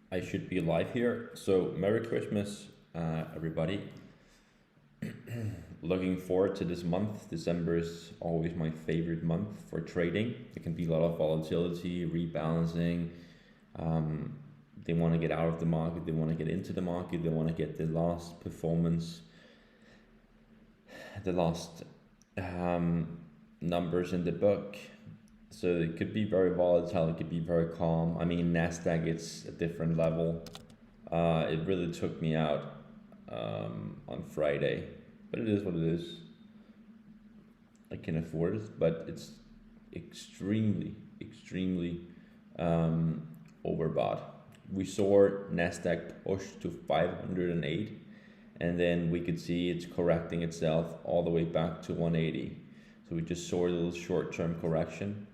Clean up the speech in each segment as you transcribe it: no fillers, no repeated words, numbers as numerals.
I should be live here. So, Merry Christmas, everybody. Looking forward to this month. December is always my favorite month for trading. There can be a lot of volatility, rebalancing. Um, they want to get out of the market, they want to get into the market, they want to get the last performance, the last numbers in the book. So it could be very volatile, it could be very calm. I mean, NASDAQ, it's a different level. It really took me out on Friday, but it is what it is. I can afford it, but it's extremely overbought. We saw NASDAQ push to 508, and then we could see it's correcting itself all the way back to 180. So we just saw a little short-term correction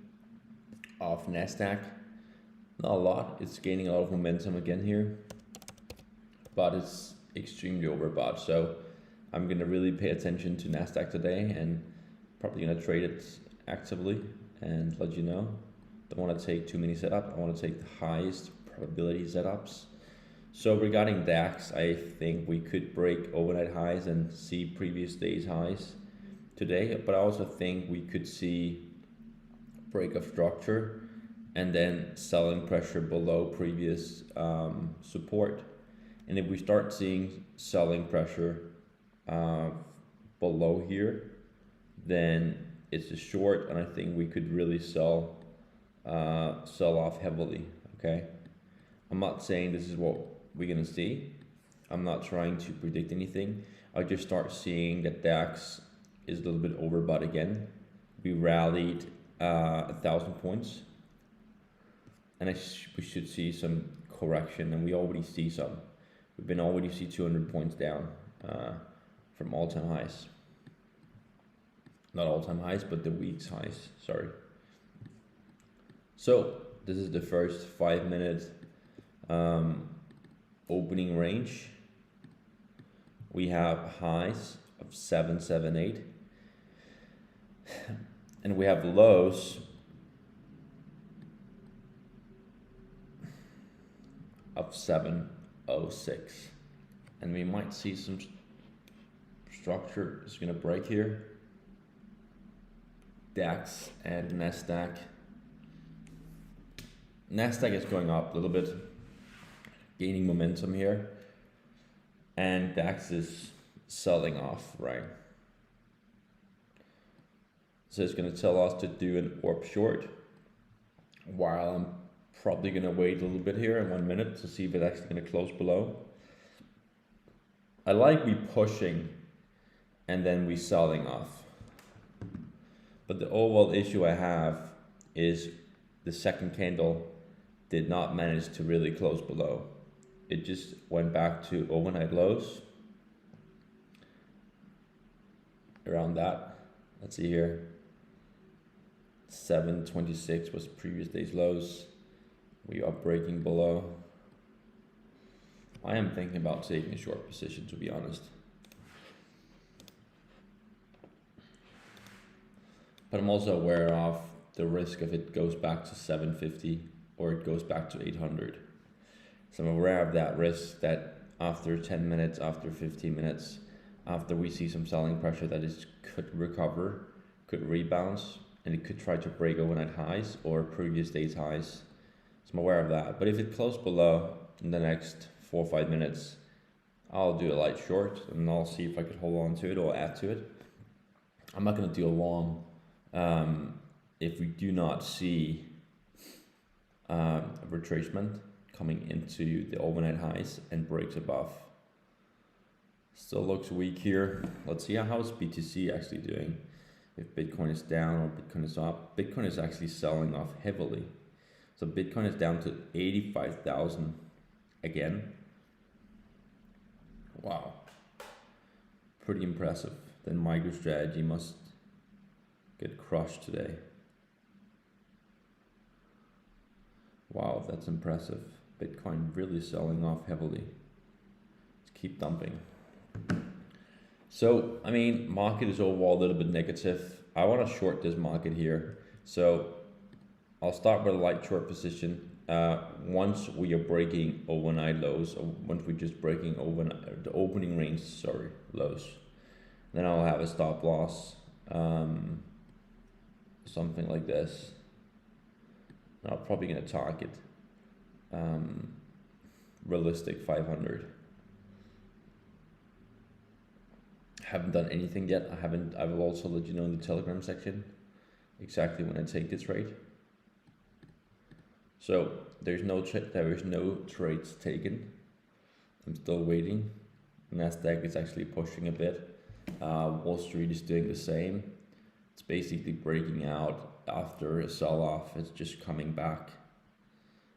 of NASDAQ. Not a lot, it's gaining a lot of momentum again here, but it's extremely overbought. So I'm gonna really pay attention to NASDAQ today and probably gonna trade it actively and let you know. Don't want to take too many setups. I want to take the highest probability setups. So regarding DAX, I think we could break overnight highs and see previous day's highs today, but I also think we could see break of structure and then selling pressure below previous support. And if we start seeing selling pressure below here, then it's a short, and I think we could really sell off heavily. Okay, I'm not saying this is what we're gonna see. I'm not trying to predict anything. I just start seeing that DAX is a little bit overbought again. We rallied 1,000 points, and we should see some correction, and we already see some. We've been already see 200 points down from all-time highs. Not all-time highs, but the week's highs, sorry. So this is the first 5-minute opening range. We have highs of 778 and we have lows of 706, and we might see some structure is going to break here. DAX and NASDAQ. NASDAQ is going up a little bit, gaining momentum here, and DAX is selling off, right? So it's going to tell us to do an orb short, while I'm probably going to wait a little bit here in 1 minute to see if it's actually going to close below. I like we pushing and then we selling off. But the overall issue I have is the second candle did not manage to really close below. It just went back to overnight lows around that. Let's see here. 726 was previous day's lows. We are breaking below. I am thinking about taking a short position, to be honest. But I'm also aware of the risk if it goes back to 750 or it goes back to 800. So I'm aware of that risk that after 10 minutes, after 15 minutes, after we see some selling pressure that it could recover, could rebound, and it could try to break overnight highs or previous day's highs. So I'm aware of that. But if it closes below in the next 4 or 5 minutes, I'll do a light short and I'll see if I could hold on to it or add to it. I'm not going to do a long if we do not see a retracement coming into the overnight highs and breaks above. Still looks weak here. Let's see how is BTC actually doing. If Bitcoin is down or Bitcoin is up. Bitcoin is actually selling off heavily. So Bitcoin is down to 85,000 again. Wow. Pretty impressive. Then MicroStrategy must get crushed today. Wow, that's impressive. Bitcoin really selling off heavily. Let's keep dumping. So, I mean, market is overall a little bit negative. I want to short this market here. So, I'll start with a light short position. once we are breaking overnight lows, or once we're just breaking overnight the opening range, sorry, lows, then I'll have a stop loss, something like this. And I'm probably gonna target realistic 500. Haven't done anything yet. I will also let you know in the Telegram section exactly when I take this trade. So there is no trades taken. I'm still waiting. Nasdaq is actually pushing a bit. Wall Street is doing the same. It's basically breaking out after a sell-off. It's just coming back.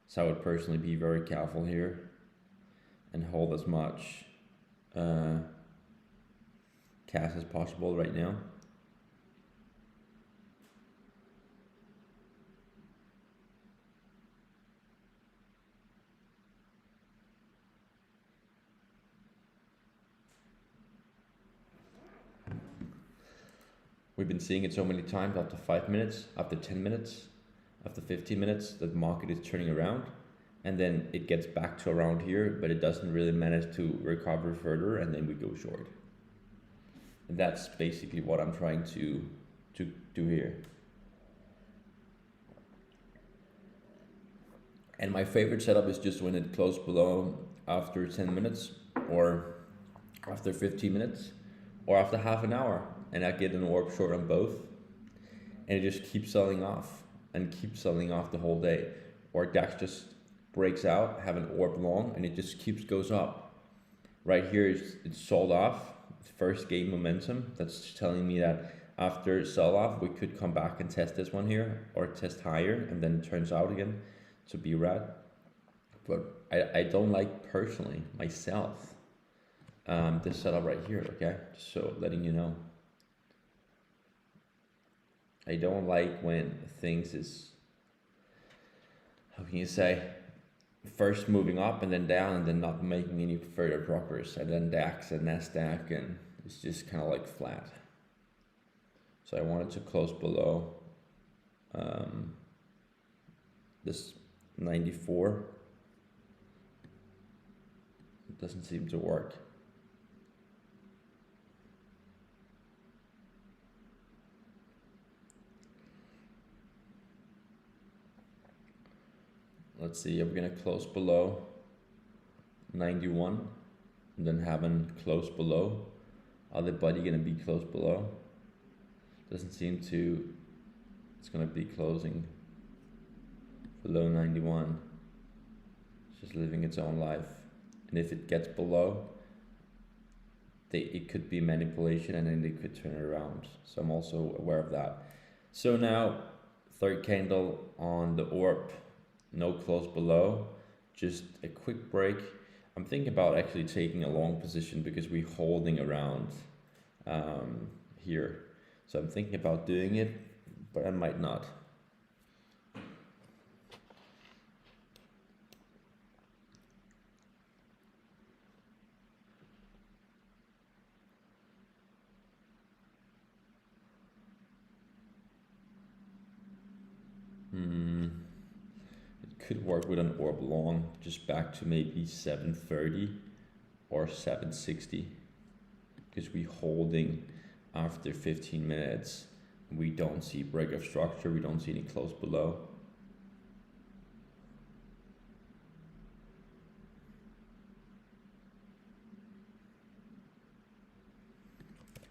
So I would personally be very careful here and hold as much cash as possible right now. We've been seeing it so many times after 5 minutes, after 10 minutes, after 15 minutes, that the market is turning around, and then it gets back to around here, but it doesn't really manage to recover further, and then we go short. And that's basically what I'm trying to do here. And my favorite setup is just when it closed below after 10 minutes, or after 15 minutes, or after half an hour, and I get an orb short on both, and it just keeps selling off and keeps selling off the whole day. Or DAX just breaks out, have an orb long, and it just goes up. Right here it's sold off, first gain momentum. That's telling me that after sell off we could come back and test this one here, or test higher, and then it turns out again to be red. But I don't like personally myself this setup right here, okay? Just so letting you know. I don't like when things is, how can you say, first moving up and then down and then not making any further progress, and then DAX and Nasdaq, and it's just kind of like flat. So I wanted to close below this 94. It doesn't seem to work. Let's see, I'm gonna close below 91 and then having close below. Other body gonna be close below. Doesn't seem to, it's gonna be closing below 91. It's just living its own life. And if it gets below, it could be manipulation, and then they could turn it around. So I'm also aware of that. So now, third candle on the orb. No close below, just a quick break. I'm thinking about actually taking a long position because we're holding around here. So I'm thinking about doing it, but I might not. Could work with an orb long, just back to maybe 730 or 760, because we're holding after 15 minutes. We don't see break of structure, we don't see any close below.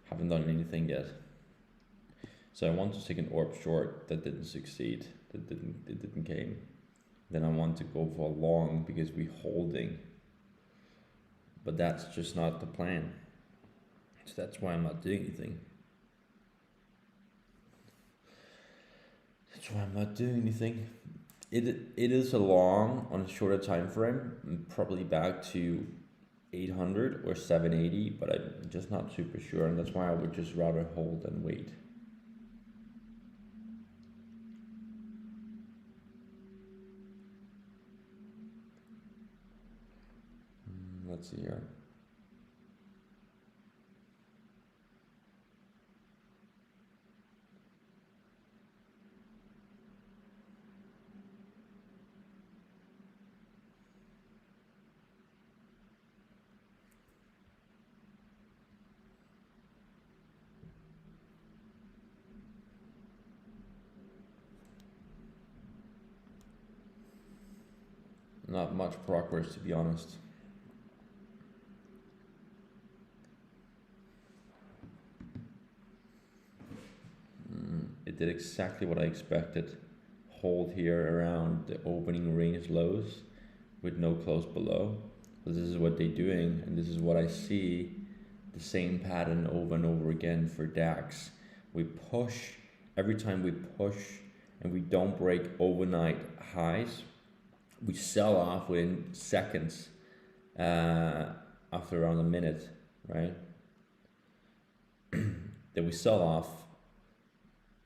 Haven't done anything yet. So I want to take an orb short. That didn't succeed, it didn't came. Then I want to go for a long because we're holding, but that's just not the plan. So that's why I'm not doing anything. That's why I'm not doing anything. It is a long on a shorter time frame, probably back to 800 or 780, but I'm just not super sure, and that's why I would just rather hold than wait. Let's see here. Not much progress, to be honest. It did exactly what I expected. Hold here around the opening range lows with no close below. So this is what they're doing, and this is what I see, the same pattern over and over again for DAX. We push, every time we push and we don't break overnight highs, we sell off within seconds, after around a minute, right? Then we sell off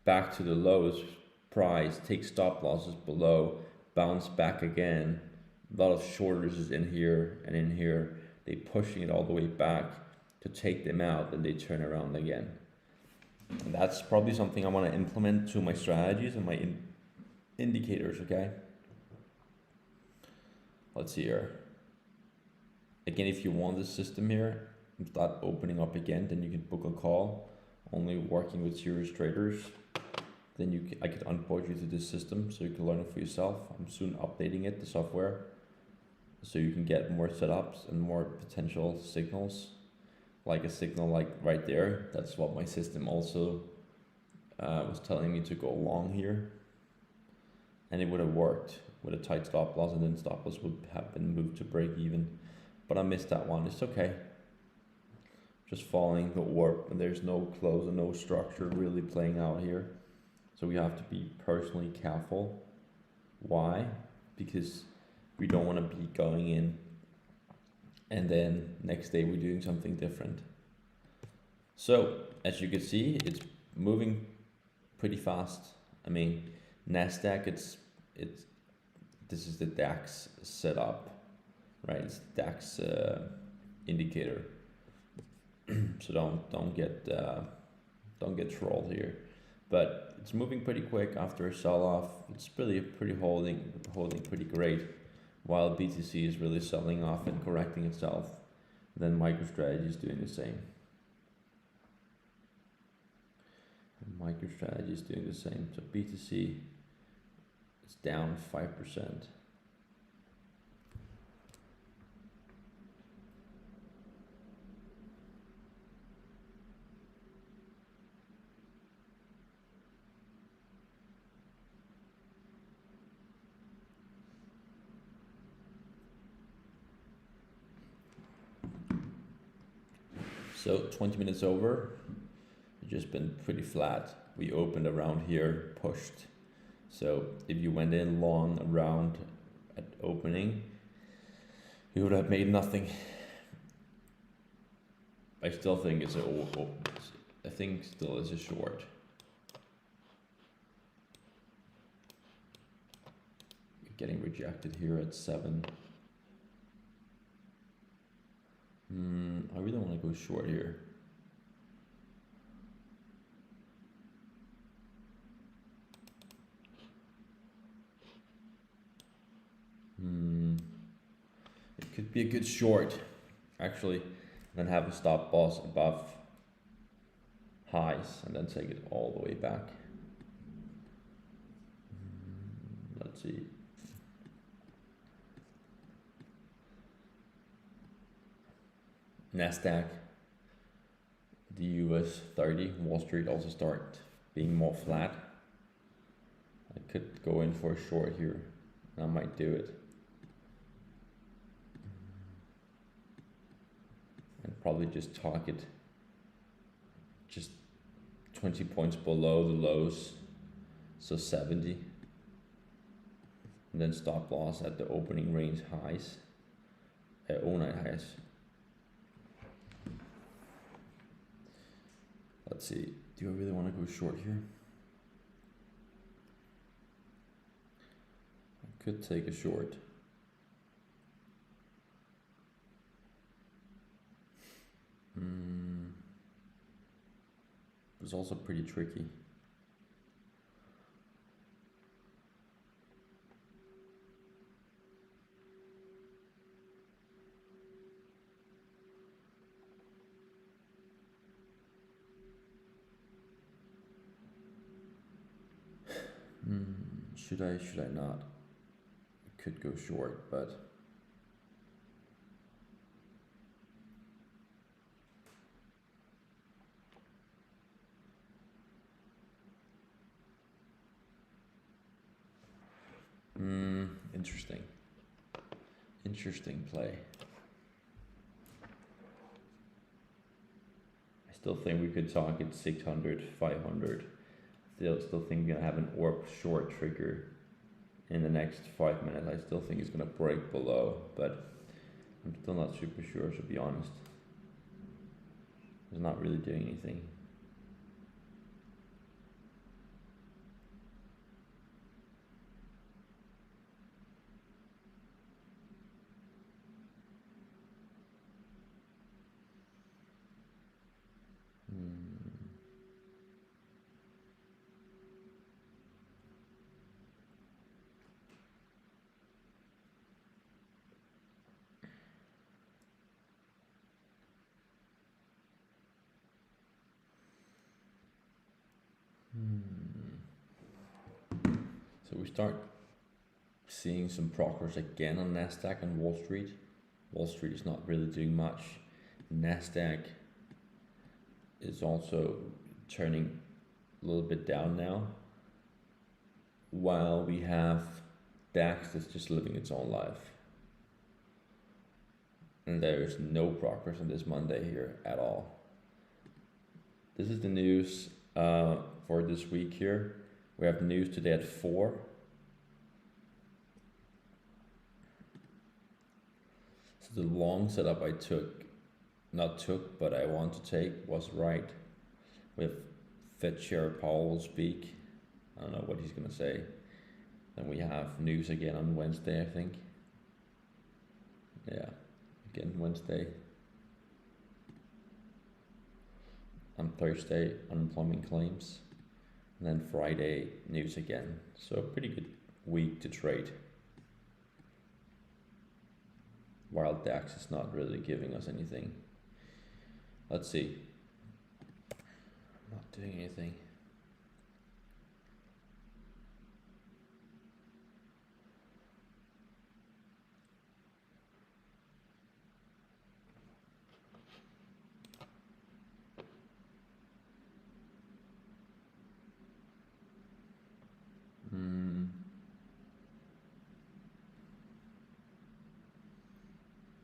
back to the lows price, take stop losses below, bounce back again. A lot of shorters is in here and in here. They pushing it all the way back to take them out, and they turn around again. And that's probably something I want to implement to my strategies and my indicators, okay? Let's see here. Again, if you want this system here and start opening up again, then you can book a call. Only working with serious traders. Then I could onboard you to this system so you can learn it for yourself. I'm soon updating it, the software, so you can get more setups and more potential signals. Like a signal like right there. That's what my system also was telling me to go long here. And it would have worked with a tight stop loss, and then stop loss would have been moved to break even. But I missed that one. It's okay. Just following the orb, and there's no close and no structure really playing out here. So we have to be personally careful. Why? Because we don't want to be going in and then next day we're doing something different. So as you can see, it's moving pretty fast. I mean, Nasdaq, it's this is the DAX setup, right? It's DAX indicator. So don't get trolled here. But it's moving pretty quick after a sell-off. It's really pretty holding pretty great, while BTC is really selling off and correcting itself. Then MicroStrategy is doing the same. And MicroStrategy is doing the same. So BTC is down 5%. So 20 minutes over, it's just been pretty flat. We opened around here, pushed. So if you went in long around at opening, you would have made nothing. I still think it's I think still is a short. You're getting rejected here at 7. I really want to go short here. It could be a good short, actually, then have a stop loss above highs and then take it all the way back. Let's see. Nasdaq, the US 30, Wall Street also start being more flat. I could go in for a short here. I might do it. And probably just target just 20 points below the lows, so 70. And then stop loss at the opening range highs, overnight highs. Let's see, do I really want to go short here? I could take a short. It's also pretty tricky. Should I not? could go short, but interesting. Interesting play. I still think we could target 600, 500. Still think we're gonna have an orb short trigger in the next 5 minutes. I still think it's gonna break below, but I'm still not super sure, to be honest. It's not really doing anything. So we start seeing some progress again on Nasdaq and Wall Street. Wall Street is not really doing much. Nasdaq is also turning a little bit down now, while we have DAX that's just living its own life. And there is no progress on this Monday here at all. This is the news for this week here. We have news today at 4. So the long setup I but I want to take was right. We have Fed Chair Powell will speak. I don't know what he's gonna say. Then we have news again on Wednesday, I think. Yeah, again Wednesday. On Thursday, unemployment claims. And then Friday, news again. So a pretty good week to trade. While DAX is not really giving us anything. Let's see. I'm not doing anything.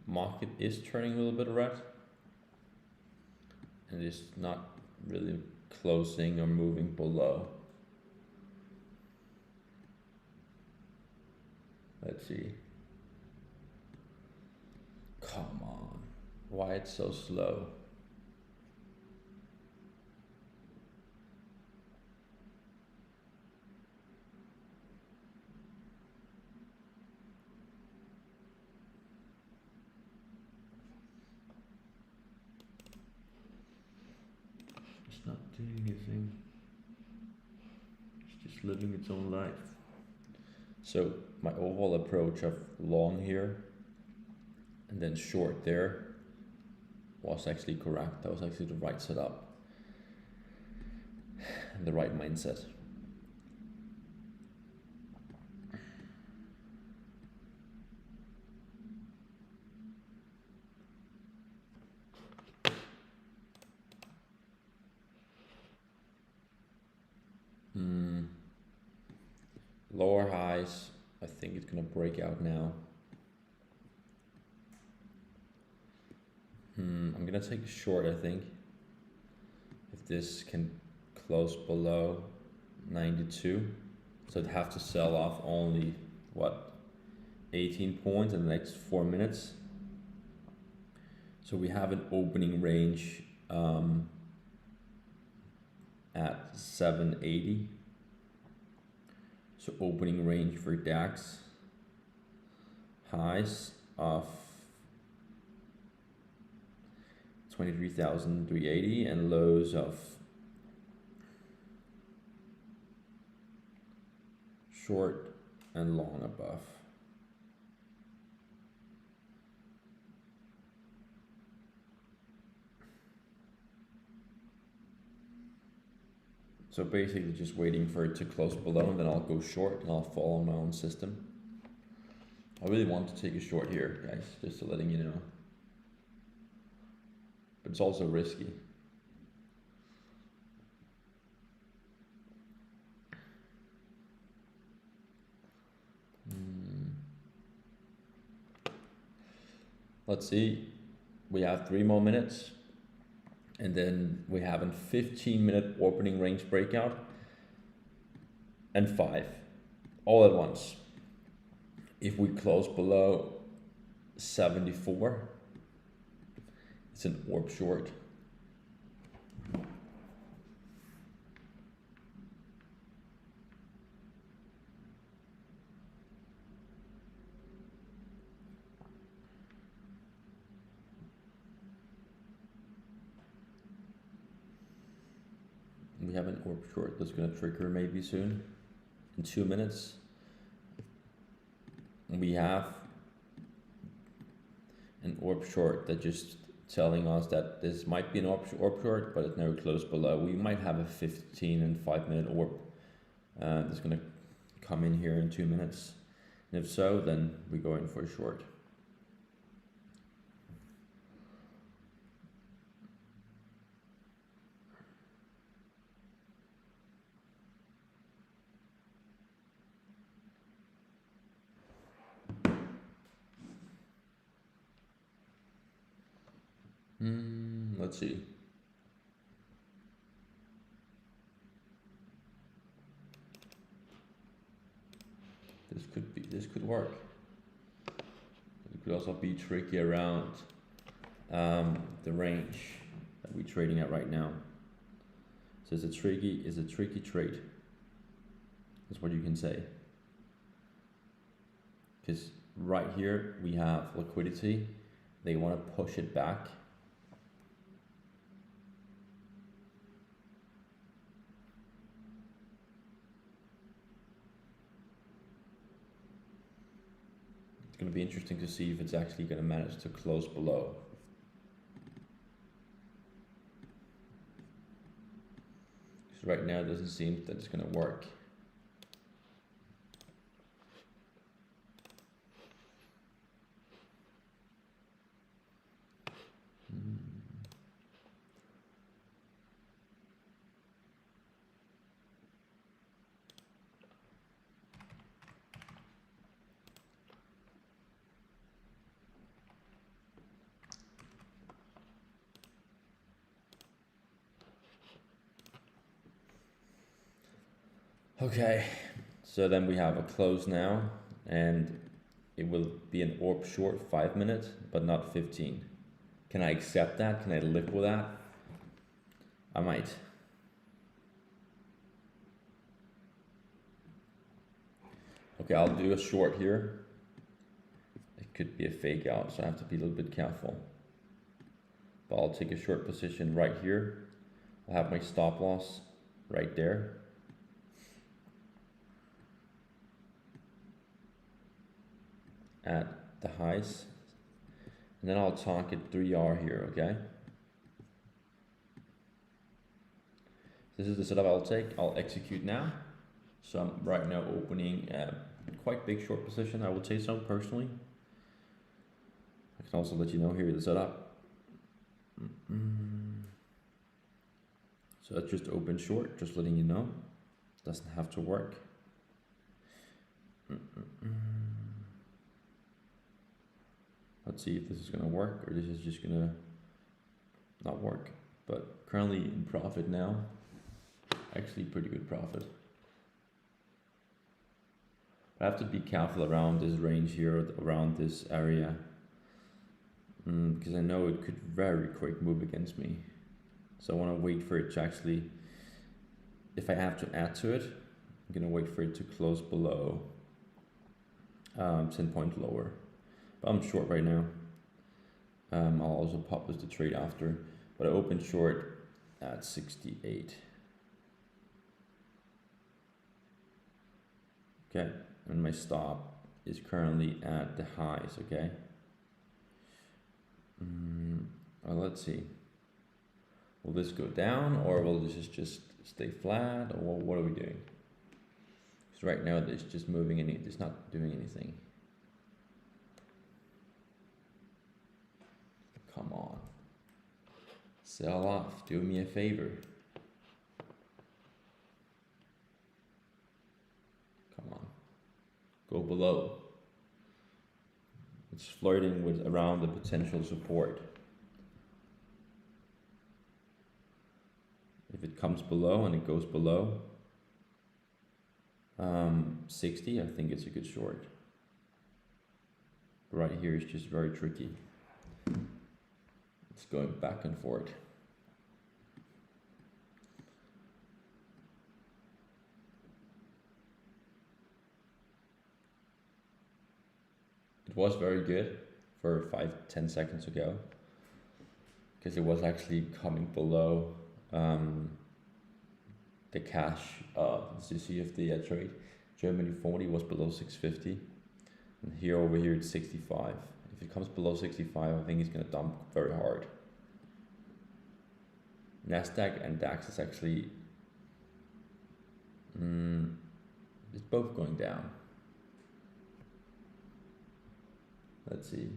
Market is turning a little bit red, and it's not really closing or moving below. Let's see. Come on, why it's so slow? Not doing anything. It's just living its own life. So my overall approach of long here and then short there was actually correct. That was actually the right setup and the right mindset. Lower highs, I think it's gonna break out now. I'm gonna take a short, I think. If this can close below 92, so I'd have to sell off only, what, 18 points in the next 4 minutes. So we have an opening range at 780. So opening range for DAX, highs of 23,380 and lows of short and long above. So basically just waiting for it to close below, and then I'll go short and I'll follow my own system. I really want to take a short here, guys, just to letting you know. But it's also risky. Let's see. We have 3 more minutes. And then we have a 15-minute opening range breakout. And 5. All at once. If we close below 74, it's an orb short. We have an orb short that's going to trigger maybe soon, in 2 minutes. We have an orb short that just telling us that this might be an orb short, but it's never closed below. We might have a 15 and 5 minute orb that's going to come in here in 2 minutes. And if so, then we go in for a short. Let's see. This could work. It could also be tricky around the range that we're trading at right now. So it's a tricky trade. That's what you can say. Because right here we have liquidity. They want to push it back. It's going to be interesting to see if it's actually going to manage to close below. Because right now it doesn't seem that it's going to work. Okay, so then we have a close now, and it will be an orb short 5 minutes, but not 15. Can I accept that? Can I live with that? I might. Okay, I'll do a short here. It could be a fake out, so I have to be a little bit careful. But I'll take a short position right here. I'll have my stop loss right there. At the highs, and then I'll target 3R here, okay? This is the setup I'll take. I'll execute now. So I'm right now opening a quite big short position, I would say so personally. I can also let you know here the setup. So that's just open short, just letting you know. Doesn't have to work. Let's see if this is going to work or this is just going to not work. But currently in profit now. Actually pretty good profit. But I have to be careful around this range here, around this area. Because I know it could very quick move against me. So I want to wait for it to actually, if I have to add to it, I'm going to wait for it to close below 10 points lower. I'm short right now. I'll also publish the trade after, but I opened short at 68. Okay, and my stop is currently at the highs, okay? Well, let's see. Will this go down or will this just stay flat, or what are we doing? Because right now it's just moving and it's not doing anything. Come on. Sell off. Do me a favor. Come on. Go below. It's flirting with around the potential support. If it comes below and it goes below 60, I think it's a good short. Right here is just very tricky. It's going back and forth. It was very good for 5-10 seconds ago because it was actually coming below the cash. Let's just see if the trade Germany 40 was below 650, and here over here it's 65. If it comes below 65, I think it's gonna dump very hard. Nasdaq and DAX is actually it's both going down. Let's see.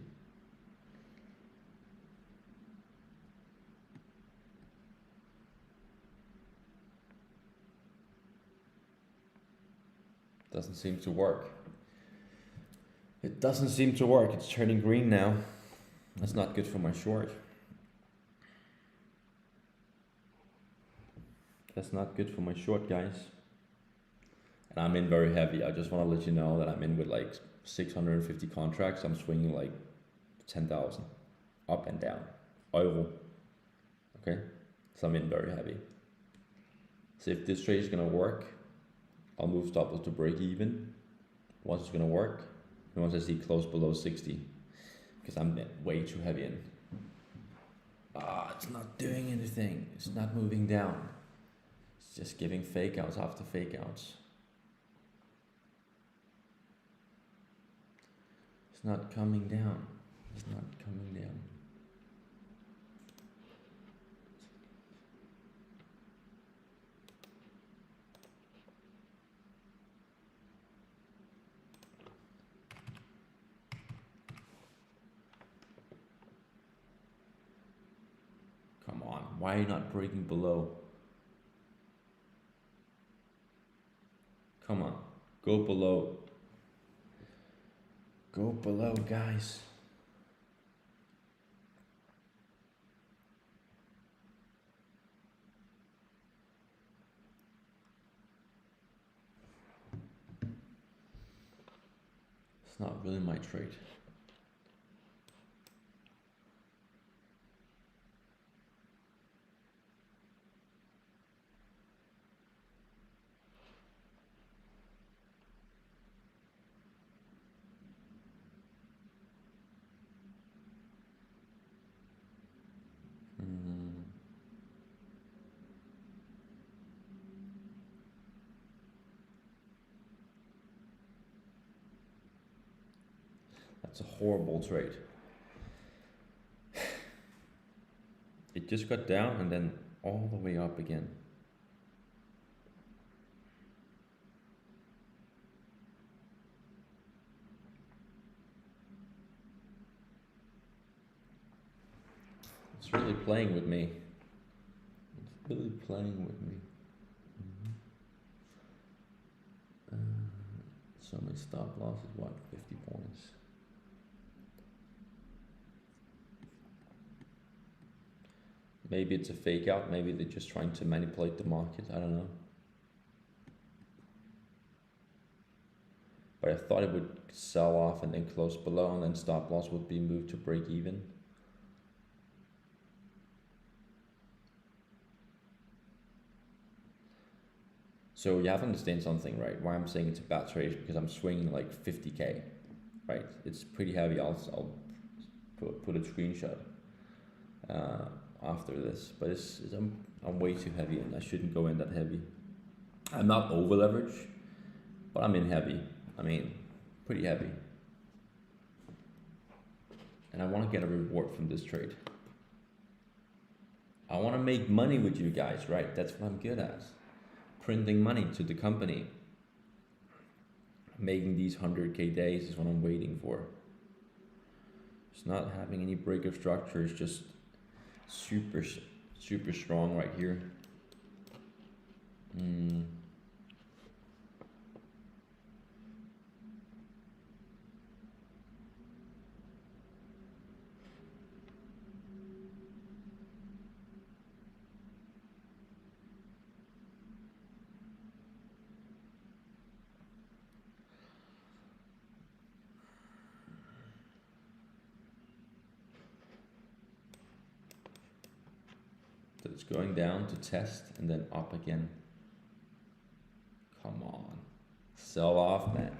Doesn't seem to work. It doesn't seem to work. It's turning green now. That's not good for my short. That's not good for my short, guys. And I'm in very heavy. I just want to let you know that I'm in with like 650 contracts. I'm swinging like 10,000 up and down. Euro. Okay? So I'm in very heavy. So if this trade is going to work, I'll move stop loss to break even. Once it's going to work, and once I see close below 60, because I'm way too heavy in. It's not doing anything. It's not moving down. It's just giving fake outs after fake outs. It's not coming down. It's not coming down. Come on, why are you not breaking below? Come on, go below. Go below, guys. It's not really my trade. That's a horrible trade. It just got down and then all the way up again. It's really playing with me. It's really playing with me. So my stop loss is what, 50 points. Maybe it's a fake out, maybe they're just trying to manipulate the market, I don't know. But I thought it would sell off and then close below, and then stop loss would be moved to break even. So you have to understand something, right? Why I'm saying it's a bad trade is because I'm swinging like 50K, right? It's pretty heavy. I'll put a screenshot after this, but I'm way too heavy and I shouldn't go in that heavy. I'm not over leveraged, but I'm in heavy. I mean, pretty heavy. And I want to get a reward from this trade. I want to make money with you guys, right? That's what I'm good at. Printing money to the company. Making these 100K days is what I'm waiting for. It's not having any break of structure. It's just super strong right here. So it's going down to test and then up again. Come on. Sell off, man.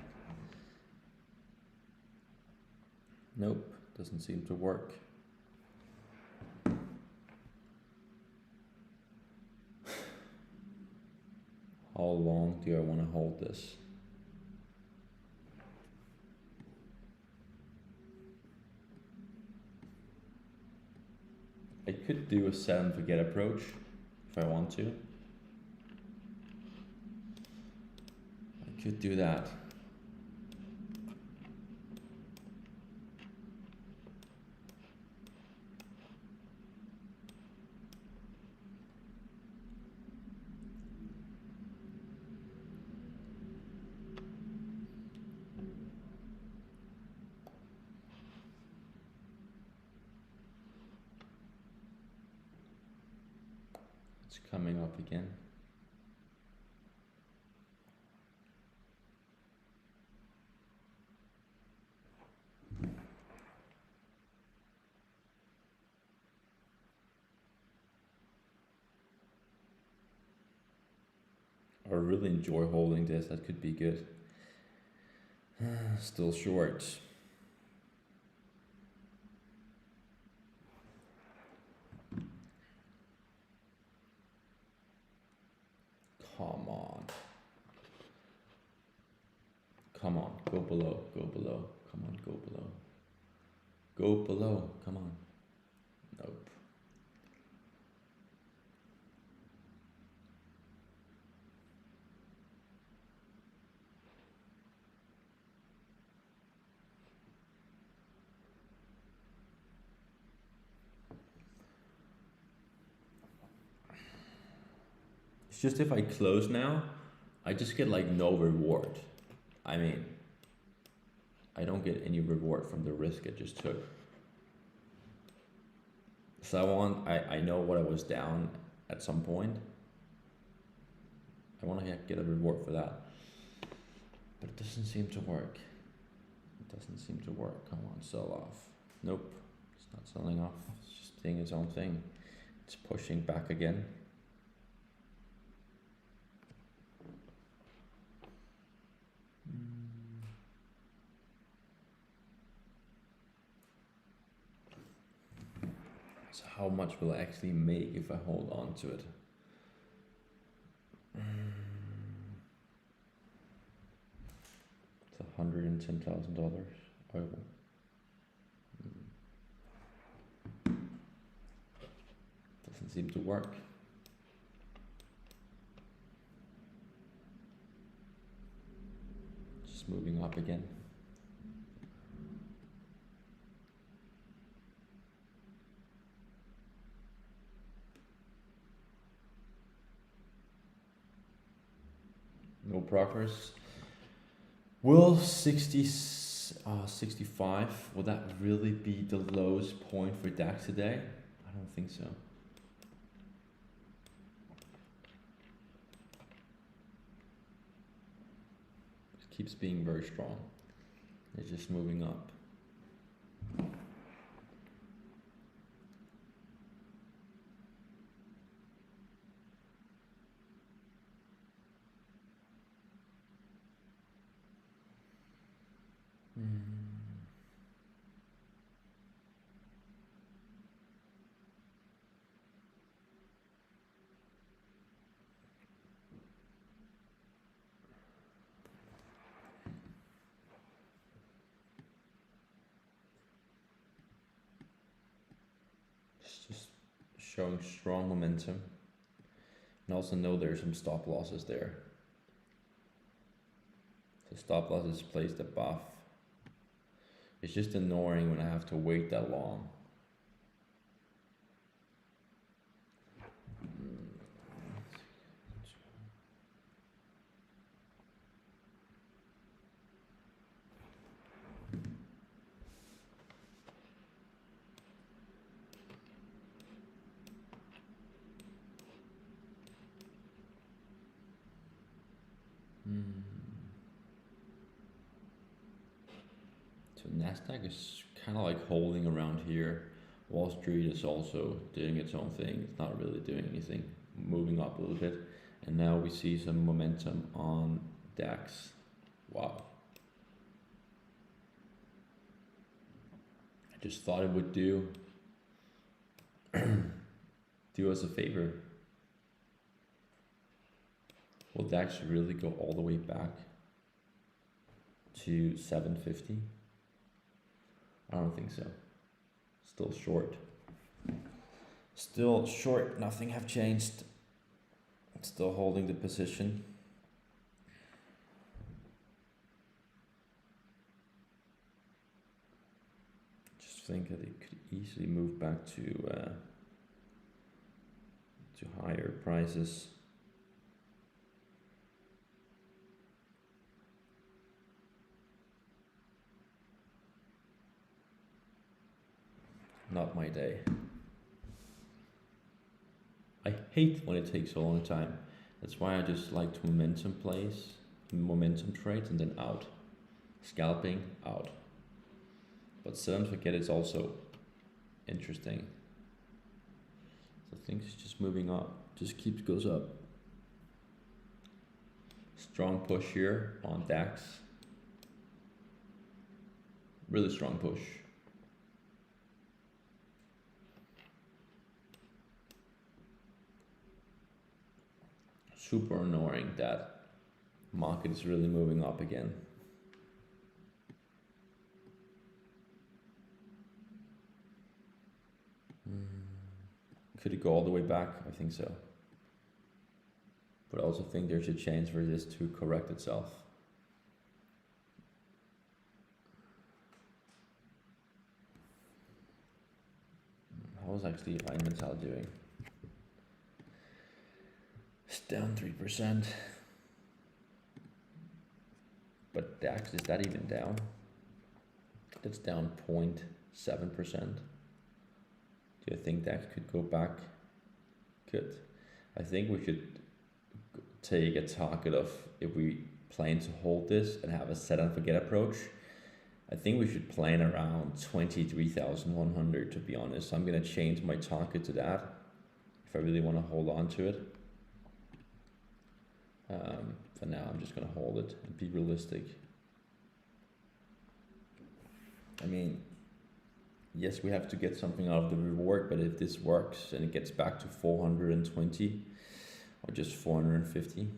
Nope, doesn't seem to work. How long do I want to hold this? I could do a set and forget approach if I want to. I could do that. It's coming up again. I really enjoy holding this. That could be good. Still short. Come on. Come on. Go below. Go below. Come on. Go below. Go below. Come on. Nope. It's just if I close now, I just get like no reward. I mean, I don't get any reward from the risk I just took. So I know what I was down at some point. I want to get a reward for that. But it doesn't seem to work. It doesn't seem to work. Come on, sell off. Nope, it's not selling off. It's just doing its own thing. It's pushing back again. So how much will I actually make if I hold on to it? It's $110,000 oil. Doesn't seem to work. Just moving up again. No progress. Will 65, will that really be the lowest point for DAX today? I don't think so. It keeps being very strong. It's just moving up. Just showing strong momentum. And also know there's some stop losses there. So stop loss is placed above It's just annoying when I have to wait that long. So Nasdaq is kind of like holding around here. Wall Street is also doing its own thing. It's not really doing anything, moving up a little bit. And now we see some momentum on DAX. Wow. I just thought it would do us a favor. Will DAX really go all the way back to 750? I don't think so. Still short. Still short, nothing have changed. Still holding the position. Just think that it could easily move back to higher prices. Not my day. I hate when it takes a long time. That's why I just like momentum plays, momentum trades, and then out. Scalping, out. But sometimes forget it's also interesting. So things is just moving up, just goes up. Strong push here on DAX. Really strong push. Super annoying that market is really moving up again. Could it go all the way back? I think so. But I also think there's a chance for this to correct itself. How is actually Rheinmetall doing? It's down 3%. But DAX, is that even down? That's down 0.7%. Do you think DAX could go back? Good. I think we should take a target of, if we plan to hold this and have a set and forget approach, I think we should plan around 23,100, to be honest. I'm going to change my target to that if I really want to hold on to it. For now, I'm just going to hold it and be realistic. I mean, yes, we have to get something out of the reward, but if this works and it gets back to 420 or just 450,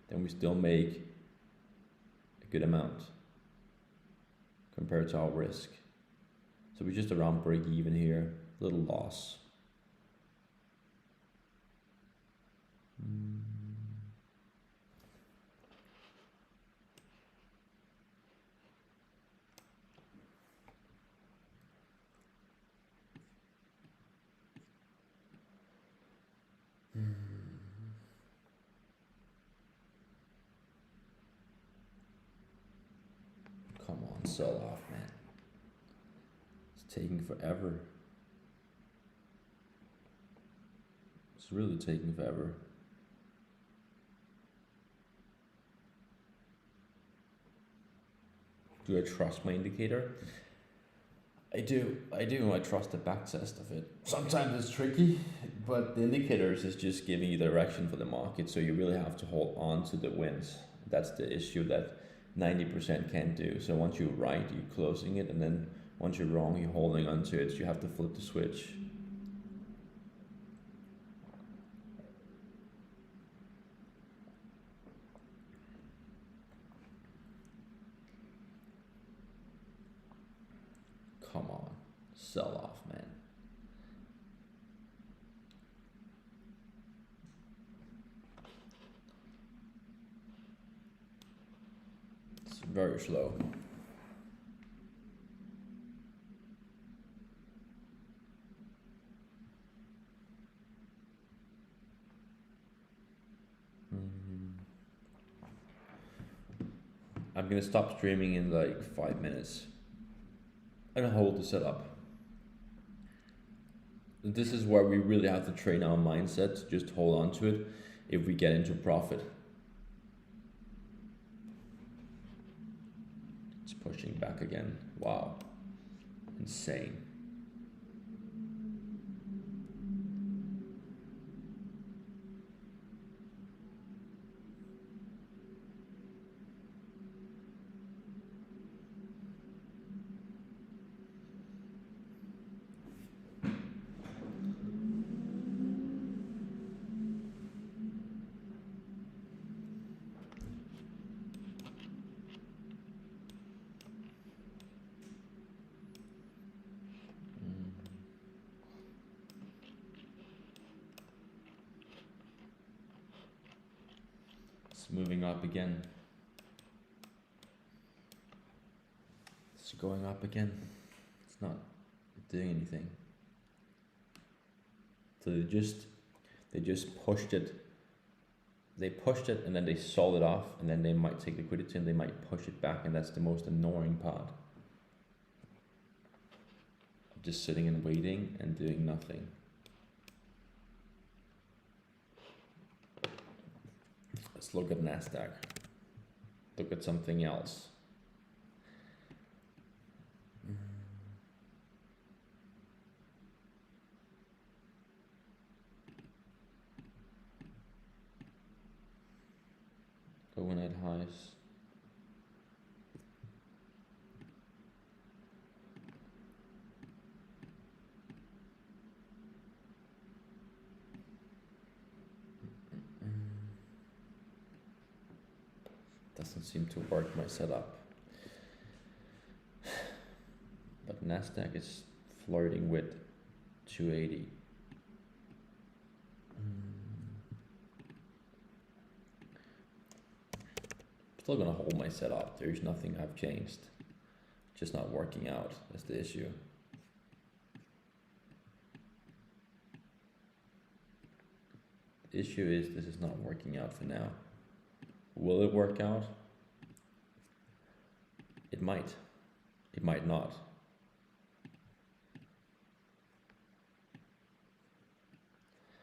then we still make a good amount compared to our risk. So we're just around break even here, little loss. Come on, sell off, man. It's taking forever. It's really taking forever. Do I trust my indicator? I do. I trust the back test of it. Sometimes it's tricky, but the indicators is just giving you direction for the market, so you really have to hold on to the wins. That's the issue that 90% can't do. So once you're right, you're closing it, and then once you're wrong, you're holding on to it. So you have to flip the switch. Come on, sell off, man. It's very slow. I'm gonna stop streaming in like 5 minutes. I'm gonna hold the setup. This is where we really have to train our mindset to just hold on to it if we get into profit. It's pushing back again. Wow. Insane. It's moving up again. It's going up again. It's not doing anything. So they just pushed it. They pushed it and then they sold it off, and then they might take liquidity and they might push it back, and that's the most annoying part. Just sitting and waiting and doing nothing. Let's look at NASDAQ. Look at something else. Going at highs. Doesn't seem to work my setup. But NASDAQ is flirting with 280. Still gonna hold my setup. There's nothing I've changed. Just not working out. That's the issue. The issue is this is not working out for now. Will it work out? It might. It might not.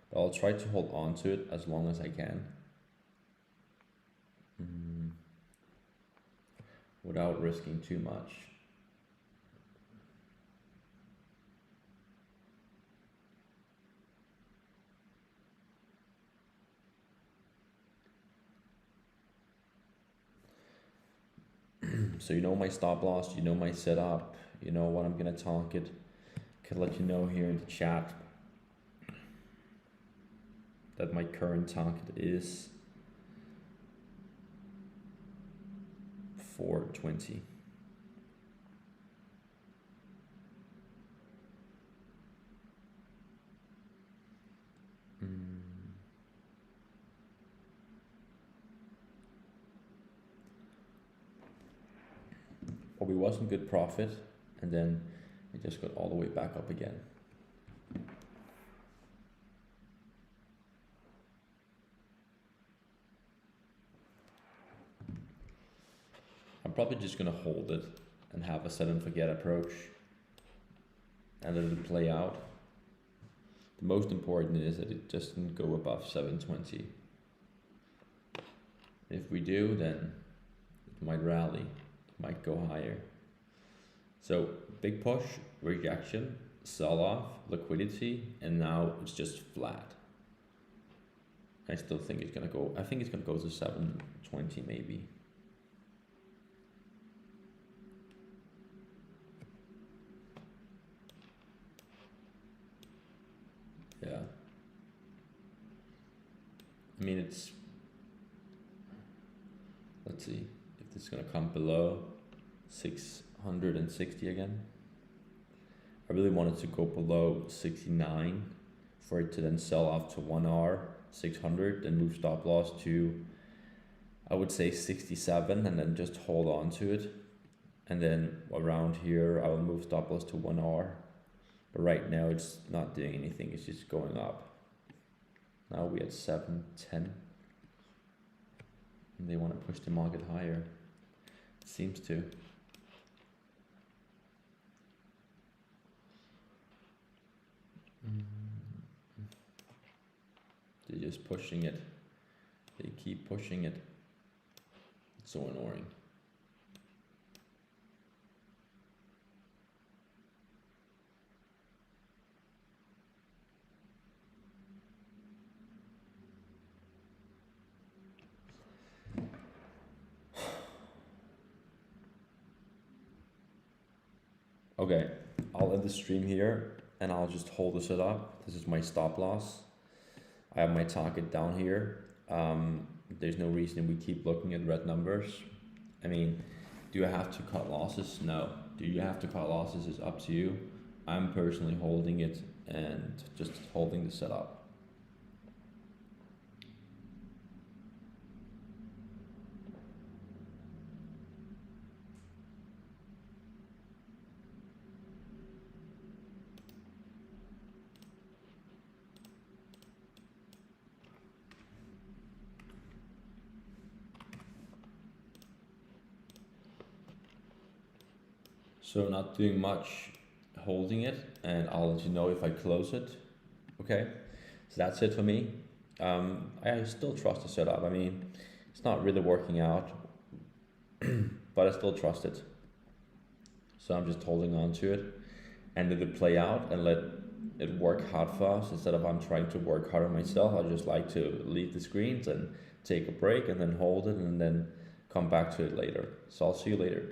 But I'll try to hold on to it as long as I can. Without risking too much. So you know my stop loss, you know my setup, you know what I'm gonna target. Could let you know here in the chat that my current target is 420. Probably wasn't good profit, and then it just got all the way back up again. I'm probably just gonna hold it and have a set and forget approach and let it play out. The most important is that it doesn't go above 720. If we do, then it might rally, it might go higher. So big push, rejection, sell off, liquidity, and now it's just flat. I still think it's gonna go, I think it's gonna go to 720 maybe. Yeah. I mean, let's see if this is gonna come below 660 again. I really wanted to go below 69 for it to then sell off to 1 hour 600 and move stop loss to, I would say 67, and then just hold on to it. And then around here, I will move stop loss to 1 hour. But right now it's not doing anything, it's just going up. Now we're at 710. And they want to push the market higher. It seems to. They're just pushing it. They keep pushing it. It's so annoying. Okay, I'll end the stream here and I'll just hold this up. This is my stop loss. I have my target down here. There's no reason we keep looking at red numbers. I mean, do I have to cut losses? No. Do you have to cut losses? It's up to you. I'm personally holding it and just holding the setup. So not doing much, holding it, and I'll let you know if I close it. Okay, so that's it for me. I still trust the setup. I mean, it's not really working out, but I still trust it. So I'm just holding on to it and let it play out and let it work hard for us instead of I'm trying to work harder myself. I just like to leave the screens and take a break and then hold it and then come back to it later. So I'll see you later.